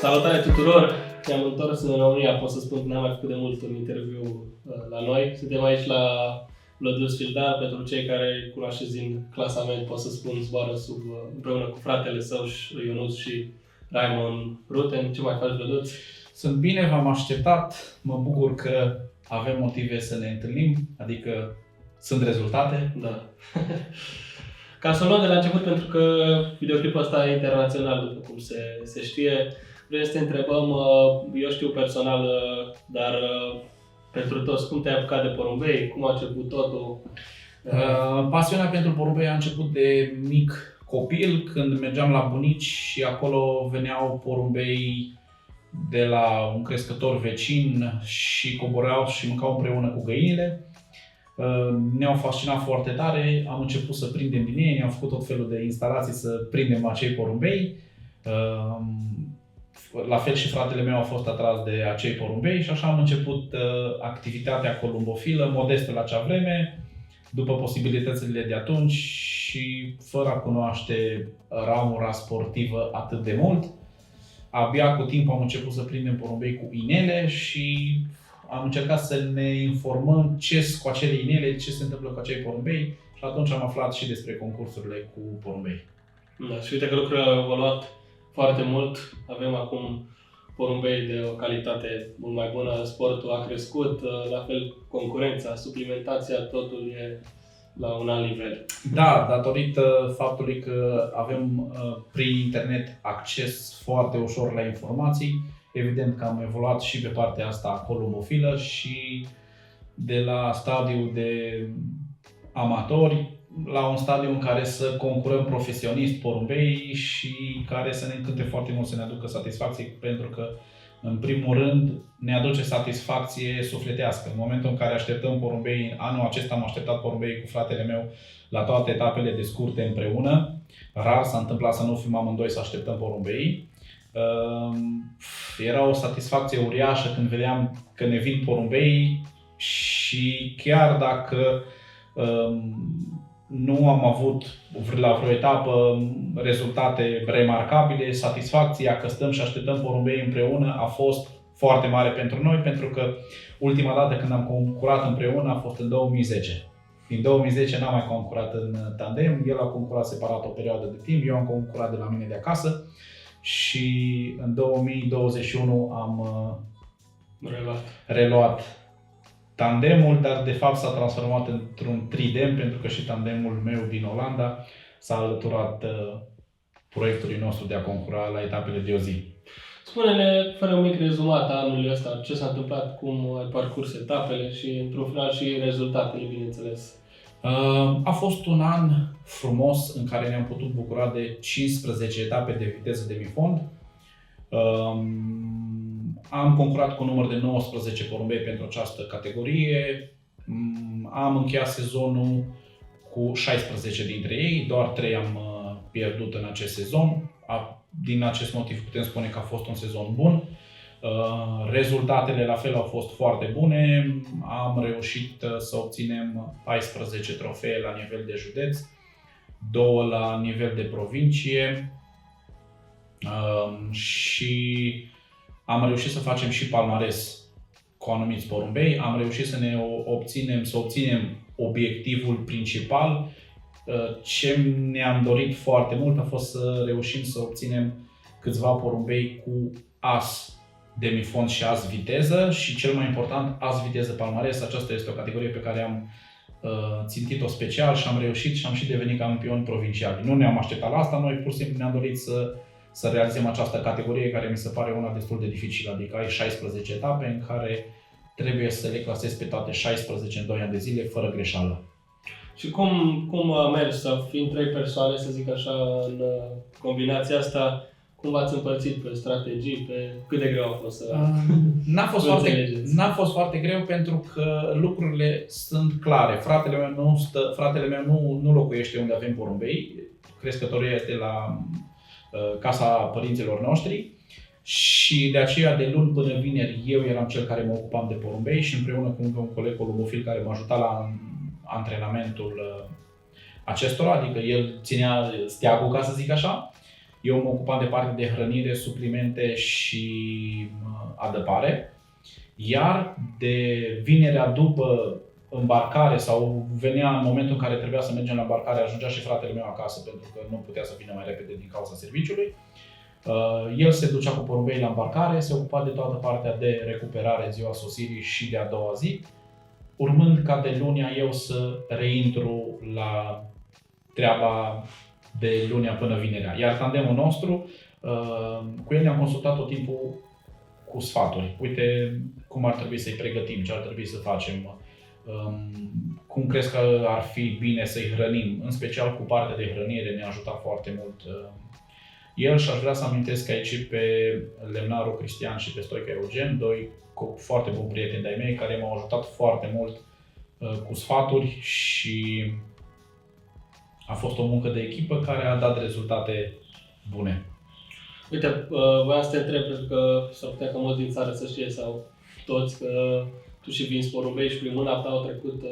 Salutare tuturor! Ne-am întors în România, pot să spun că n-am mai făcut de mult un interviu la noi. Suntem aici la Vlădus Filda, pentru cei care cunoașteți din clasament, pot să spun, zboară împreună cu fratele său, Ionuț și Raimond Ruten. Ce mai faci, Vlăduț? Sunt bine, v-am așteptat, mă bucur că avem motive să ne întâlnim, adică sunt rezultate. Da. Ca să o luăm de la început, pentru că videoclipul ăsta e internațional, după cum se știe, vrem să te întrebăm, eu știu personal, dar pentru toți, cum te-ai apucat de porumbei, cum a început totul? Pasiunea pentru porumbei a început de mic copil, când mergeam la bunici și acolo veneau porumbei de la un crescător vecin și coboreau și mâncau împreună cu găinile. Ne-au fascinat foarte tare, am început să prindem din ei, am făcut tot felul de instalații să prindem acei porumbei. La fel și fratele meu a fost atras de acei porumbei și așa am început activitatea columbofilă, modestă la acea vreme, după posibilitățile de atunci și fără a cunoaște ramura sportivă atât de mult. Abia cu timpul am început să prindem porumbei cu inele și am încercat să ne informăm ce sunt cu acele inele, ce se întâmplă cu acei porumbei și atunci am aflat și despre concursurile cu porumbei. Da, și uite că lucrurile au evoluat foarte mult. Avem acum porumbei de o calitate mult mai bună, sportul a crescut, la fel concurența, suplimentația, totul e la un alt nivel. Da, datorită faptului că avem prin internet acces foarte ușor la informații, evident că am evoluat și pe partea asta columbofilă și de la stadiul de amatori la un stadiu în care să concurăm profesionist porumbei și care să ne încânte foarte mult, să ne aducă satisfacție, pentru că în primul rând ne aduce satisfacție sufletească. În momentul în care așteptăm porumbei, anul acesta am așteptat porumbei cu fratele meu la toate etapele de scurte împreună. Rar s-a întâmplat să nu fim amândoi să așteptăm porumbei. Era o satisfacție uriașă când vedeam că ne vin porumbei și chiar dacă nu am avut la vreo etapă rezultate remarcabile, satisfacția că stăm și așteptăm porumbei împreună a fost foarte mare pentru noi, pentru că ultima dată când am concurat împreună a fost în 2010. Din 2010 n-am mai concurat în tandem, el a concurat separat o perioadă de timp, eu am concurat de la mine de acasă și în 2021 am reluat tandemul, dar de fapt s-a transformat într-un tridem, pentru că și tandemul meu din Olanda s-a alăturat proiectului nostru de a concura la etapele de o zi. Spune-ne, fără un mic rezumat a anului ăsta, ce s-a întâmplat, cum ai parcurs etapele și, într-un final, și rezultatele, bineînțeles. A fost un an frumos în care ne-am putut bucura de 15 etape de viteză de mifond. Am concurat cu număr de 19 porumbei pentru această categorie. Am încheiat sezonul cu 16 dintre ei, doar 3 am pierdut în acest sezon. Din acest motiv putem spune că a fost un sezon bun. Rezultatele la fel au fost foarte bune. Am reușit să obținem 14 trofee la nivel de județ, 2 la nivel de provincie și am reușit să facem și palmares cu anumiți porumbei. Am reușit să obținem obiectivul principal. Ce ne-am dorit foarte mult a fost să reușim să obținem câțiva porumbei cu as de mifond și as viteză și, cel mai important, as viteză palmares. Aceasta este o categorie pe care am țintit-o special și am reușit și am și devenit campioni provinciali. Nu ne-am așteptat la asta, noi pur și simplu ne-am dorit să realizăm această categorie, care mi se pare una destul de dificilă, adică ai 16 etape în care trebuie să le clasezi pe toate 16 în 2 ani de zile, fără greșeală. Și cum a mers să fiind 3 persoane, să zic așa, în combinația asta, cum v-ați împărțit pe strategii, pe cât de greu a fost să N-a fost foarte greu, pentru că lucrurile sunt clare. Fratele meu nu locuiește unde avem porumbei, crescătoria este la casa părinților noștri și de aceea de luni până vineri eu eram cel care mă ocupam de porumbei și împreună cu un coleg columbofil care mă ajuta la antrenamentul acestora, adică el ținea steagul, ca să zic așa. Eu mă ocupam de partea de hrănire, suplimente și adăpare. Iar de vinerea după îmbarcare sau venea în momentul în care trebuia să mergem la îmbarcare, ajungea și fratele meu acasă pentru că nu putea să vină mai repede din cauza serviciului. El se ducea cu porumbei la îmbarcare, se ocupa de toată partea de recuperare în ziua sosirii și de a doua zi, urmând ca de lunea eu să reintru la treaba de lunea până vinerea. Iar tandemul nostru, cu el ne-am consultat tot timpul cu sfaturi. Uite cum ar trebui să-i pregătim, ce ar trebui să facem, cum crezi că ar fi bine să-i hrănim, în special cu partea de hrănire ne-a ajutat foarte mult el și aș vrea să amintesc aici pe lemnarul Cristian și pe Stoica Eugen, doi foarte buni prieteni de-ai mei care m-au ajutat foarte mult cu sfaturi și a fost o muncă de echipă care a dat rezultate bune. Uite, voiam să te întreb, pentru că s-ar putea ca mulți din țară să știe sau toți că tu și vinzi porumbei și prin mâna ta au trecut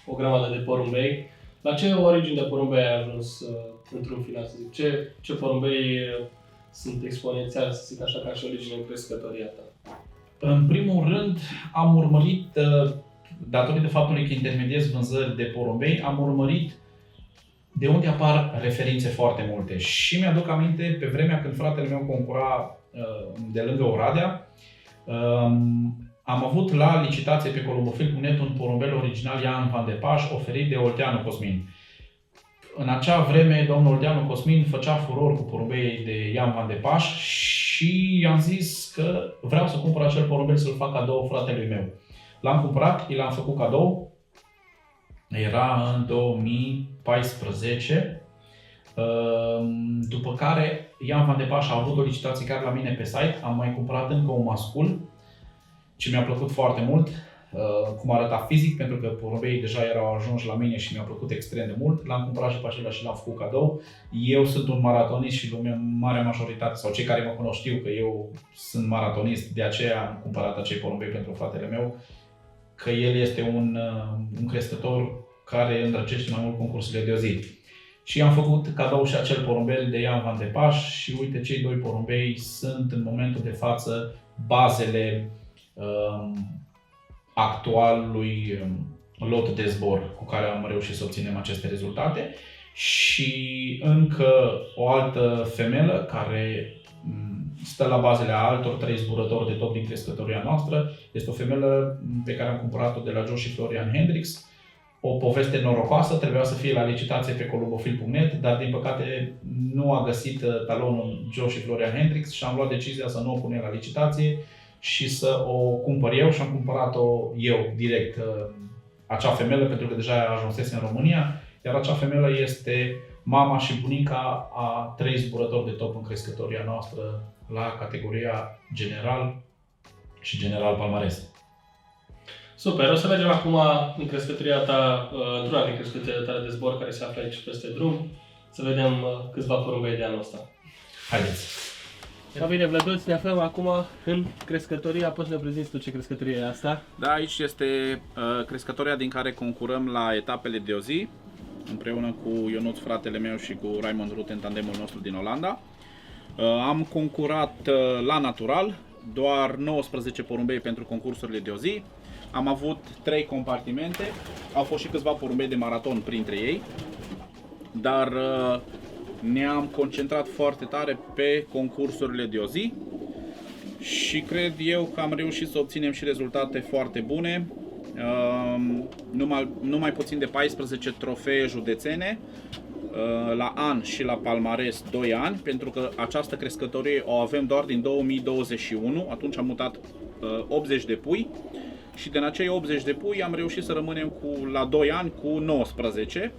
o grămadă de porumbei. La ce origini de porumbei ai ajuns într-un final, să zic? Ce porumbei sunt exponențiale, să zic așa, ca și origine în crescătoria ta? În primul rând am urmărit, datorită faptului că intermediez vânzări de porumbei, am urmărit de unde apar referințe foarte multe. Și mi-aduc aminte, pe vremea când fratele meu concura de lângă Oradea, am avut la licitație pe columbofil.net un porumbel original Ian Van de Paș oferit de Olteanu Cosmin. În acea vreme, domnul Olteanu Cosmin făcea furor cu porumbei de Ian Van de Paș și i-am zis că vreau să cumpăr acel porumbel să-l fac cadou fratelui meu. L-am cumpărat, i l-am făcut cadou. Era în 2014. După care Ian Van de Paș a avut o licitație chiar la mine pe site. Am mai cumpărat încă un mascul ce mi-a plăcut foarte mult, cum arăta fizic, pentru că porumbeii deja erau ajunși la mine și mi-a plăcut extrem de mult. L-am cumpărat și pe acela și l-am făcut cadou. Eu sunt un maratonist și lumea, marea majoritate, sau cei care mă cunosc știu că eu sunt maratonist, de aceea am cumpărat acei porumbei pentru fratele meu, că el este un crescător care îndrăgește mai mult concursurile de o zi. Și am făcut cadou și acel porumbel de Ian Van de Paș și uite, cei doi porumbei sunt în momentul de față bazele actualului lot de zbor cu care am reușit să obținem aceste rezultate. Și încă o altă femelă care stă la bazele a altor 3 zburători de top din crescătoria noastră. Este o femelă pe care am cumpărat-o de la Joe și Florian Hendricks. O poveste norocoasă, trebuia să fie la licitație pe columbofil.net, dar din păcate nu a găsit talonul Joe și Florian Hendricks și am luat decizia să nu o punem la licitație și să o cumpăr eu și am cumpărat-o eu direct, acea femelă, pentru că deja ajunsese în România, iar acea femelă este mama și bunica a 3 zburători de top în crescătoria noastră la categoria general și general palmares. Super, o să mergem acum în crescătoria ta, într-una din crescătoria ta de zbor care se află aici peste drum, să vedem câțiva porumbei de anul ăsta. Haideți! Da, bine, Vlăduț, ne aflăm acum în crescătoria. Poți să ne prezinți tu ce crescătorie e asta? Da, aici este crescătoria din care concurăm la etapele de o zi, împreună cu Ionuț, fratele meu, și cu Raymond Ruten, tandemul nostru din Olanda. Am concurat la natural, doar 19 porumbei pentru concursurile de o zi. Am avut 3 compartimente, au fost și câțiva porumbei de maraton printre ei, dar ne-am concentrat foarte tare pe concursurile de o zi și cred eu că am reușit să obținem și rezultate foarte bune. Numai puțin de 14 trofee județene, la an și la palmares 2 ani, pentru că această crescătorie o avem doar din 2021, atunci am mutat 80 de pui și din acei 80 de pui am reușit să rămânem la 2 ani cu 19,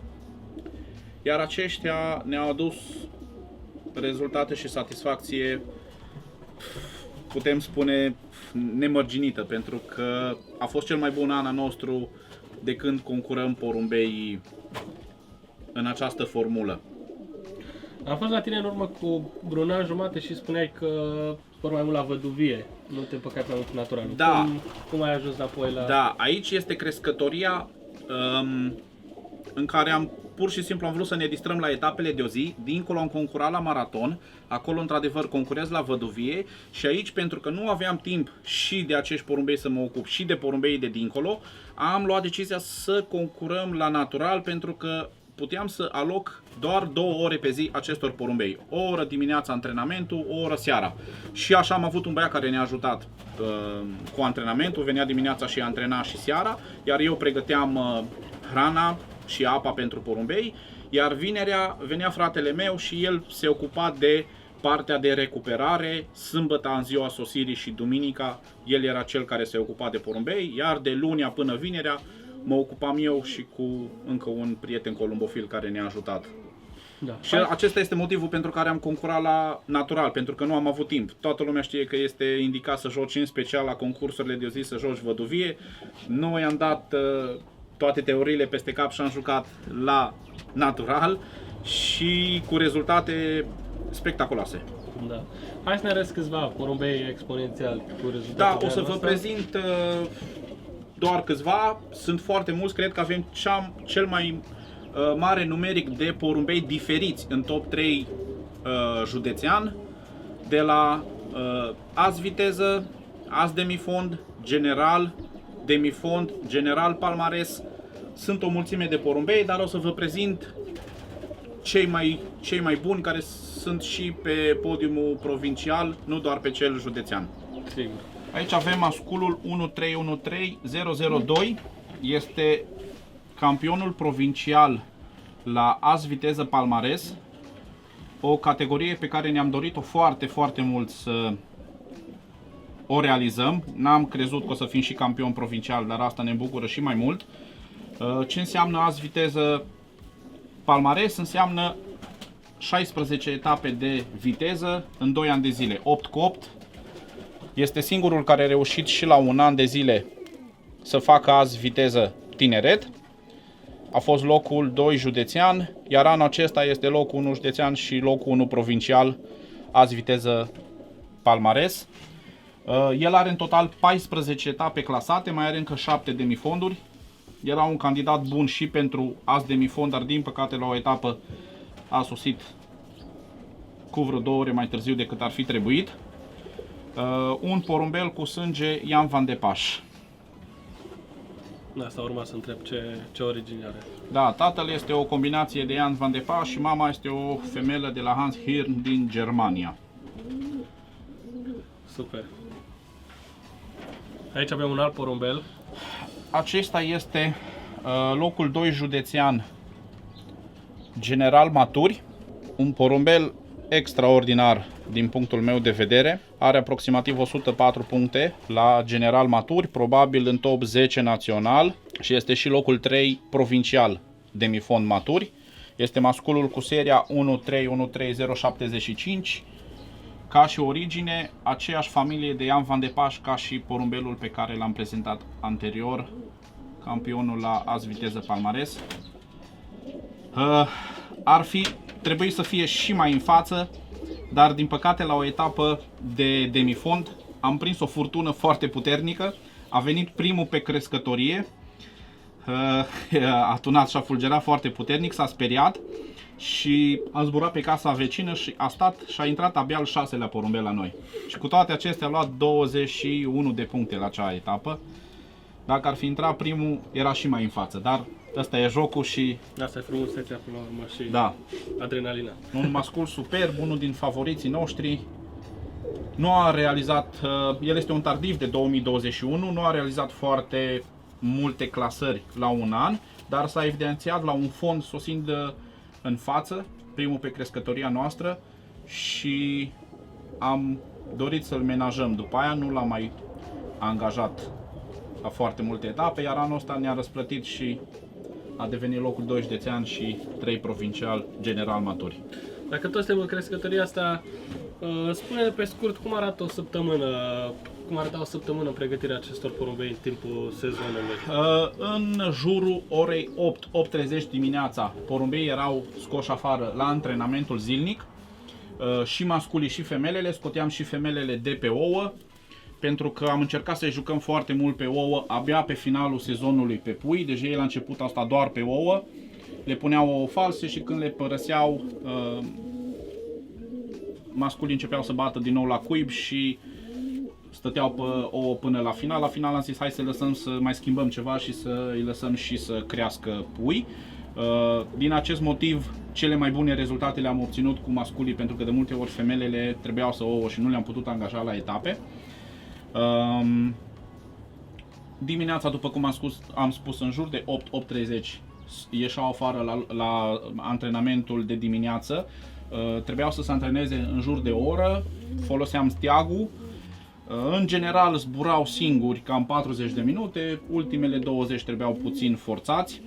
iar aceștia ne-au adus rezultate și satisfacție, putem spune, nemărginită, pentru că a fost cel mai bun an al nostru de când concurăm porumbei în această formulă. Am fost la tine în urmă cu un an jumate și spuneai că spor mai mult la văduvie, nu te împăcai prea mult cu natural. Da. Cum ai ajuns apoi la... Da, aici este crescătoria în care am pur și simplu am vrut să ne distrăm la etapele de o zi, dincolo am concurat la maraton, acolo într-adevăr concurez la văduvie și aici, pentru că nu aveam timp și de acești porumbei să mă ocup și de porumbeii de dincolo, am luat decizia să concurăm la natural, pentru că puteam să aloc doar 2 ore pe zi acestor porumbei. O oră dimineața antrenamentul, o oră seara. Și așa am avut un băiat care ne-a ajutat cu antrenamentul, venea dimineața și antrena și seara, iar eu pregăteam hrana și apa pentru porumbei, iar vinerea venea fratele meu și el se ocupa de partea de recuperare, sâmbătă în ziua sosirii și duminica el era cel care se ocupa de porumbei, iar de lunia până vinerea mă ocupam eu și cu încă un prieten columbofil care ne-a ajutat. Da. Și acesta este motivul pentru care am concurat la natural, pentru că nu am avut timp. Toată lumea știe că este indicat să joci în special la concursurile de o zi, să joci văduvie. Noi am dat toate teoriile peste cap și am jucat la natural și cu rezultate spectaculoase. Da. Hai să ne arăți câțiva porumbei exponențiali cu rezultate. Da, o să vă prezint doar câțiva, sunt foarte mulți, cred că avem cel mai mare numeric de porumbei diferiți în top 3 județean, de la as viteză, as demifond, general, demifond, general palmares. Sunt o mulțime de porumbei, dar o să vă prezint cei mai buni care sunt și pe podiumul provincial, nu doar pe cel județean. Sigur. Aici avem masculul 1313002, este campionul provincial la as viteză palmares, o categorie pe care ne-am dorit-o foarte, foarte mult să o realizăm. N-am crezut că o să fim și campion provincial, dar asta ne bucură și mai mult. Ce înseamnă as viteză palmares? Înseamnă 16 etape de viteză în 2 ani de zile, 8 cu 8. Este singurul care a reușit și la un an de zile să facă as viteză tineret. A fost locul 2 județean, iar anul acesta este locul 1 județean și locul 1 provincial as viteză palmares. El are în total 14 etape clasate, mai are încă 7 demifonduri. Era un candidat bun și pentru as demifond, dar din păcate la o etapă a sosit cu vreo 2 ore mai târziu decât ar fi trebuit. Un porumbel cu sânge Ian Van de Paș. Asta urma să întreb ce origine are. Da, tatăl este o combinație de Ian Van de Paș și mama este o femelă de la Hans Hirn din Germania. Super. Aici avem un alt porumbel. Acesta este locul 2 județean General Maturi, un porumbel extraordinar din punctul meu de vedere. Are aproximativ 104 puncte la General Maturi, probabil în top 10 național și este și locul 3 provincial demifond Maturi. Este masculul cu seria 1313075. Ca și origine, aceeași familie de Ian Van de Paș ca și porumbelul pe care l-am prezentat anterior, campionul la as viteză palmares. Ar fi trebuit să fie și mai în față, dar din păcate la o etapă de demifond am prins o furtună foarte puternică. A venit primul pe crescătorie, a tunat și a fulgerat foarte puternic, s-a speriat și a zburat pe casa vecină și a stat și a intrat abia al 6-lea porumbel la noi. Și cu toate acestea a luat 21 de puncte la acea etapă. Dacă ar fi intrat primul, era și mai în față, dar ăsta e jocul și... Asta e frumusețea până la urmă și da, adrenalina. un mascul superb, unul din favoriții noștri. Nu a realizat, el este un tardiv de 2021, nu a realizat foarte multe clasări la un an, dar s-a evidențiat la un fond sosind în față, primul pe crescătoria noastră, și am dorit să-l menajăm. După aia nu l-am mai angajat la foarte multe etape, iar anul ăsta ne-a răsplătit și a devenit locul 2 județean și 3 provincial General Maturi. Dacă tot suntem în crescătoria asta, spune pe scurt cum arată o săptămână în pregătirea acestor porumbei în timpul sezonului? În jurul orei 8-8:30 dimineața, porumbeii erau scoși afară la antrenamentul zilnic, și masculii și femelele, scoteam și femelele de pe ouă, pentru că am încercat să-i jucăm foarte mult pe ouă abia pe finalul sezonului pe pui, deci ei la început asta doar pe ouă le puneau ouă false și când le părăseau, masculii începeau să bată din nou la cuib și stăteau pe ouă până la final. La final am zis hai să lăsăm să mai schimbăm ceva și să îi lăsăm și să crească pui. Din acest motiv, cele mai bune rezultate le-am obținut cu masculii, pentru că de multe ori femelele trebuiau să ouă și nu le-am putut angaja la etape. Dimineața, după cum am spus, în jur de 8-8:30 ieșeau afară la antrenamentul de dimineață. Trebuiau să se antreneze în jur de o oră, foloseam steagul. În general zburau singuri cam 40 de minute, ultimele 20 trebuiau puțin forțați.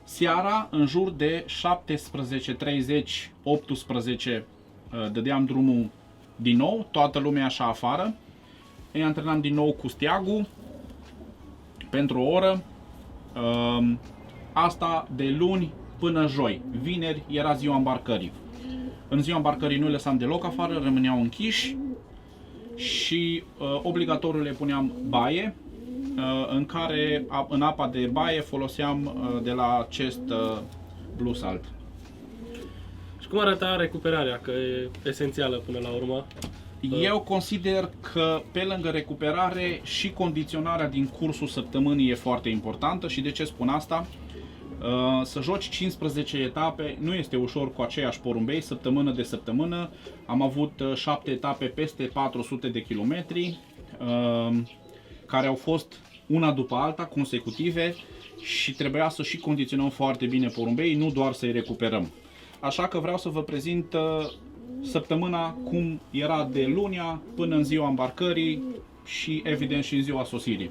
Seara, în jur de 17:30, 18, dădeam drumul din nou, toată lumea așa afară. Îi antrenam din nou cu steagul pentru o oră. Asta de luni până joi. Vineri era ziua îmbarcării. În ziua îmbarcării nu lăsam deloc afară, rămâneau închiși și obligatoriu le puneam baie, în care în apa de baie foloseam de la acest Blue Salt. Și cum arăta recuperarea, că e esențială până la urmă? Eu consider că pe lângă recuperare și condiționarea din cursul săptămânii e foarte importantă. Și de ce spun asta? Să joci 15 etape nu este ușor cu aceiași porumbei, săptămână de săptămână. Am avut 7 etape peste 400 de kilometri, care au fost una după alta, consecutive, și trebuia să și condiționăm foarte bine porumbei, nu doar să-i recuperăm. Așa că vreau să vă prezint săptămâna cum era de lunea până în ziua îmbarcării și evident și în ziua sosirii.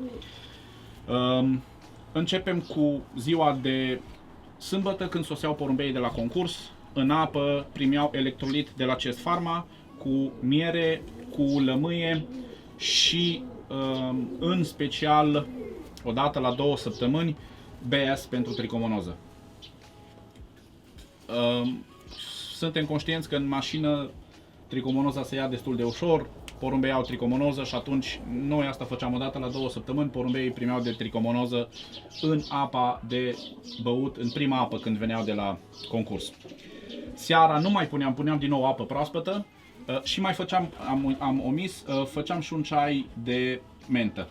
Începem cu ziua de sâmbătă, când soseau porumbeii de la concurs. În apă primeau electrolit de la Chest Pharma, cu miere, cu lămâie și în special, odată la 2 săptămâni, BS pentru tricomonoză. Suntem conștienți că în mașină tricomonoza se ia destul de ușor, porumbei au tricomonoză și atunci noi asta făceam odată la 2 săptămâni, porumbeii primeau de tricomonoză în apa de băut, în prima apă când veneau de la concurs. Seara nu mai puneam din nou apă proaspătă și mai făceam, am omis, făceam și un ceai de mentă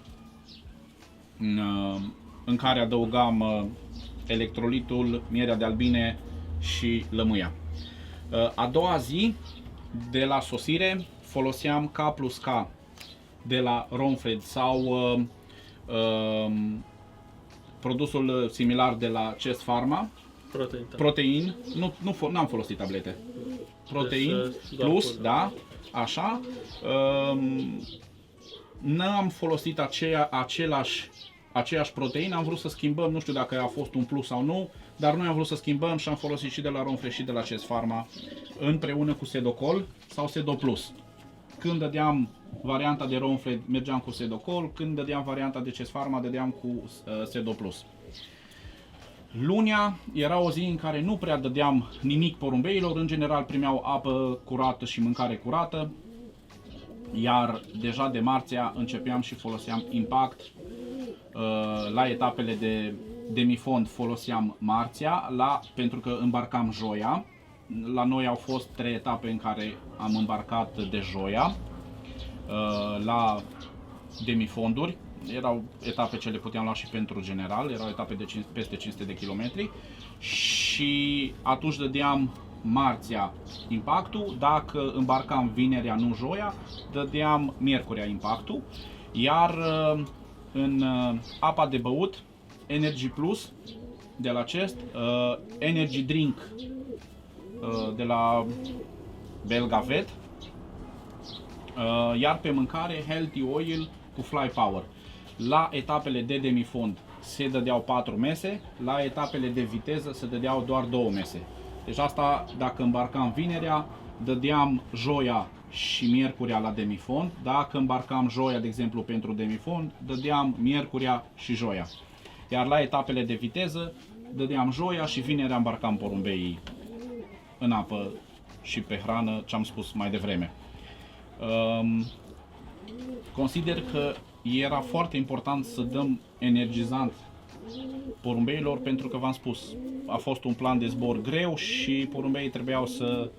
în care adăugam electrolitul, mierea de albine și lămâia. A doua zi de la sosire foloseam K plus K de la Ronfred sau produsul similar de la Chest Pharma. Protein. Nu am folosit tablete. Protein plus, da, așa. N-am folosit aceeași proteină, am vrut să schimbăm, nu știu dacă a fost un plus sau nu, dar noi am vrut să schimbăm și am folosit și de la Ronfred și de la Chest Pharma împreună cu Sedocol sau Sedo Plus. Când dădeam varianta de Ronfred, mergeam cu Sedocol, când dădeam varianta de Chest Pharma, dădeam cu Sedo Plus. Lunea era o zi în care nu prea dădeam nimic porumbeilor, în general primeau apă curată și mâncare curată, iar deja de marțea începeam și foloseam Impact. La etapele de demifond foloseam marțea, pentru că îmbarcam joia. La noi au fost 3 etape în care am îmbarcat de joia la demifonduri. Erau etape ce le puteam lua și pentru general, erau etape de peste 500 de kilometri și atunci dădeam marțea impactul, dacă îmbarcam vinerea, nu joia, dădeam miercurea impactul, iar în apa de băut, Energy Plus de la Chest, Energy Drink de la Belgavet, iar pe mâncare Healthy Oil cu Fly Power. La etapele de demifond se dădeau 4 mese, la etapele de viteză se dădeau doar 2 mese. Deci asta, dacă îmbarcam vinerea, dădeam joia și miercurea la demifond. Dacă îmbarcam joia, de exemplu, pentru demifond, dădeam miercurea și joia. Iar la etapele de viteză, dădeam joia și vinerea îmbarcam porumbeii în apă și pe hrană, ce am spus mai devreme. Consider că era foarte important să dăm energizant porumbeilor, pentru că v-am spus, a fost un plan de zbor greu și porumbeii trebuiau să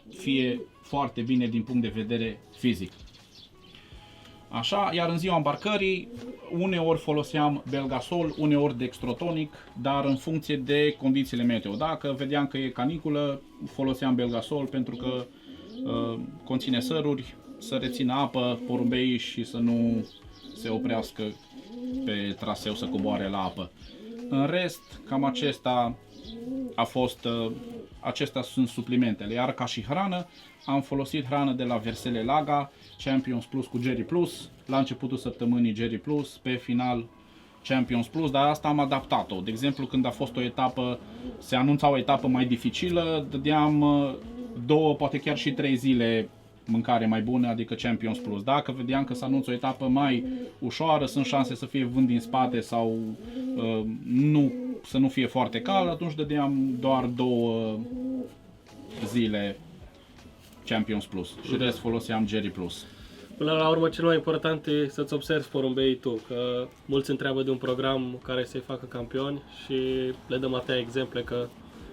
fie foarte bine din punct de vedere fizic. Așa, iar în ziua îmbarcării, uneori foloseam Belgasol, uneori Dextrotonic, dar în funcție de condițiile meteo. Dacă vedeam că e caniculă, foloseam Belgasol pentru că conține săruri, să rețină apă porumbeii și să nu se oprească pe traseu să coboare la apă. În rest, cam acesta a fost, acestea sunt suplimentele, iar ca și hrană am folosit hrană de la Versele Laga, Champions Plus cu Jerry Plus, la începutul săptămânii Jerry Plus, pe final Champions Plus, dar asta am adaptat-o. De exemplu, când a fost o etapă, se anunța o etapă mai dificilă, dădeam 2, poate chiar și 3 zile mâncare mai bună, adică Champions Plus. Dacă vedeam că se anunță o etapă mai ușoară, sunt șanse să fie vânt din spate sau să nu fie foarte cald, atunci dădeam doar 2 zile Champions Plus și rest foloseam Jerry Plus. Până la urmă, cel mai important e să-ți observi porumbeii tu, că mulți întreabă de un program care să-i facă campioni și le dăm atâtea exemple că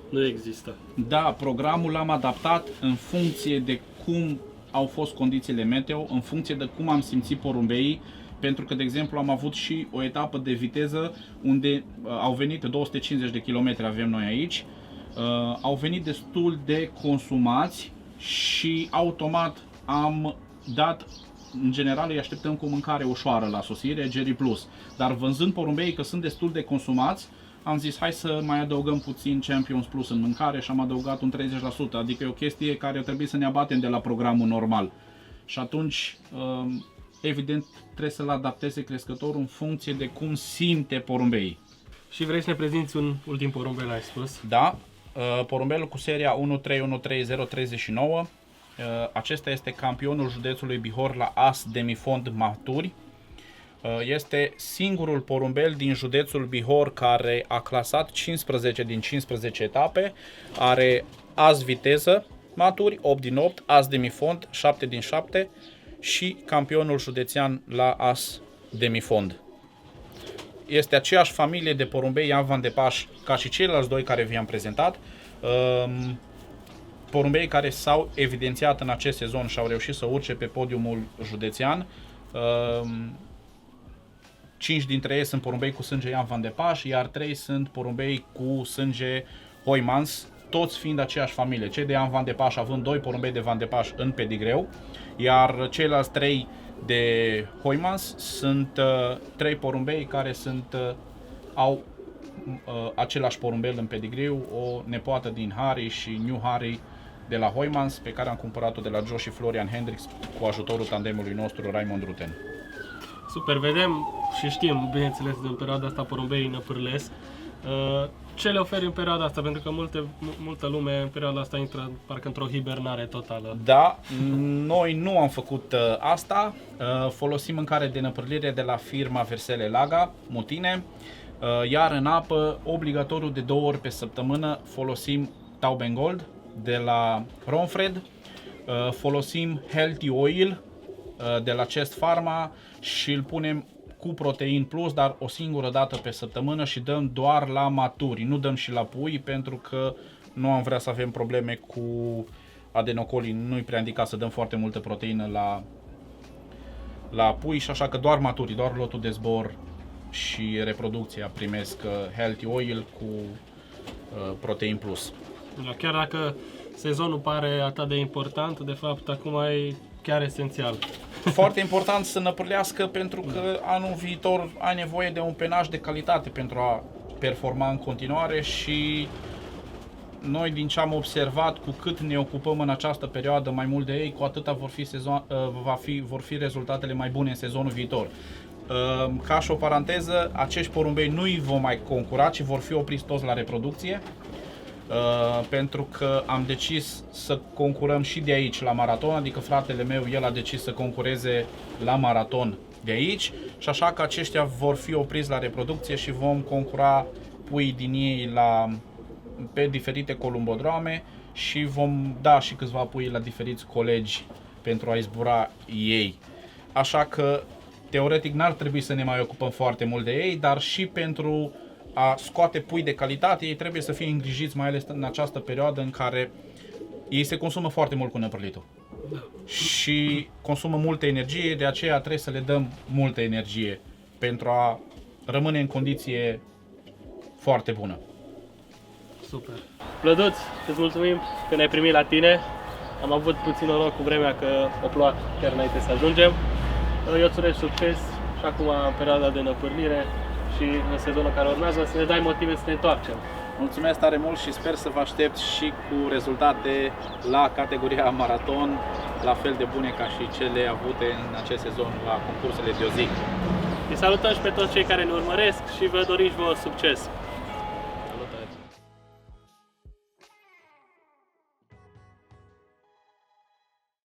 nu există. Da, programul l-am adaptat în funcție de cum au fost condițiile meteo, în funcție de cum am simțit porumbeii, pentru că, de exemplu, am avut și o etapă de viteză unde au venit 250 de km, avem noi aici, au venit destul de consumați și automat am dat, în general îi așteptăm cu mâncare ușoară la sosire, Jerry Plus, dar văzând porumbeii că sunt destul de consumați, am zis hai să mai adăugăm puțin Champions Plus în mâncare și am adăugat un 30%, adică e o chestie care trebuie să ne abatem de la programul normal. Și atunci, evident, trebuie să-l adapteze crescătorul în funcție de cum simte porumbeii. Și vrei să ne prezinți un ultim porumbel, ai spus? Da, porumbelul cu seria 1313039, acesta este campionul județului Bihor la as demifond maturi. Este singurul porumbel din județul Bihor care a clasat 15 din 15 etape, are as viteză maturi 8 din 8, as demifond 7 din 7 și campionul județean la as demifond. Este aceeași familie de porumbei Ian Van de Paș ca și ceilalți doi care vi-am prezentat. Porumbei care s-au evidențiat în acest sezon și au reușit să urce pe podiumul județean. 5 dintre ei sunt porumbei cu sânge Ian Van de Paș, iar 3 sunt porumbei cu sânge Hoymans, toți fiind aceeași familie. Cei de Ian Van de Paș având 2 porumbei de Van de Paș în pedigreu, iar ceilalți 3 de Hoymans sunt 3 porumbei care au același porumbel în pedigreu, o nepoată din Harry și New Harry de la Hoymans, pe care am cumpărat-o de la Joe și Florian Hendricks cu ajutorul tandemului nostru Raimond Ruten. Super, vedem și știm, bineînțeles, în perioada asta porumbeii năpârlesc. Ce le oferi în perioada asta? Pentru că multă lume în perioada asta intră parcă într-o hibernare totală. Da, noi nu am făcut asta. Folosim mâncare de năpârlire de la firma Versele Laga, Mutine, iar în apă, obligatoriu de 2 ori pe săptămână, folosim Tauben Gold de la Ronfred, folosim Healthy Oil de la Chest Pharma și îl punem cu protein plus, dar o singură dată pe săptămână și dăm doar la maturi, nu dăm și la pui pentru că nu am vrea să avem probleme cu adenocolii, nu-i prea indicat să dăm foarte multă proteină la pui și așa că doar maturi, doar lotul de zbor și reproducția primesc Healthy Oil cu protein plus. Chiar dacă sezonul pare atât de important, de fapt acum e chiar esențial. Foarte important să năpârlească pentru că anul viitor ai nevoie de un penaj de calitate pentru a performa în continuare și noi din ce am observat, cu cât ne ocupăm în această perioadă mai mult de ei, cu atâta vor fi rezultatele mai bune în sezonul viitor. Ca și o paranteză, acești porumbei nu îi vom mai concura, ci vor fi opriți toți la reproducție. Pentru că am decis să concurăm și de aici la maraton, adică fratele meu, el a decis să concureze la maraton de aici și așa că aceștia vor fi opriți la reproducție și vom concura pui din ei pe diferite columbodroame și vom da și câțiva pui la diferiți colegi pentru a izbura ei. Așa că teoretic n-ar trebui să ne mai ocupăm foarte mult de ei, dar și pentru a scoate pui de calitate, ei trebuie să fie îngrijiți, mai ales în această perioadă în care ei se consumă foarte mult cu năpârlitul. Și consumă multă energie, de aceea trebuie să le dăm multă energie pentru a rămâne în condiție foarte bună. Super. Plăduț, îți mulțumim că ne-ai primit la tine. Am avut puțin noroc cu vremea că o plouat chiar înainte să ajungem. Eu îți urez succes și acum în perioada de năpârlire și în sezonul care urmează să ne dai motive să ne întoarcem. Mulțumesc tare mult și sper să vă aștept și cu rezultate la categoria maraton, la fel de bune ca și cele avute în acest sezon la concursurile de o zi. Îi salutăm și pe toți cei care ne urmăresc și vă dorim și vouă succes!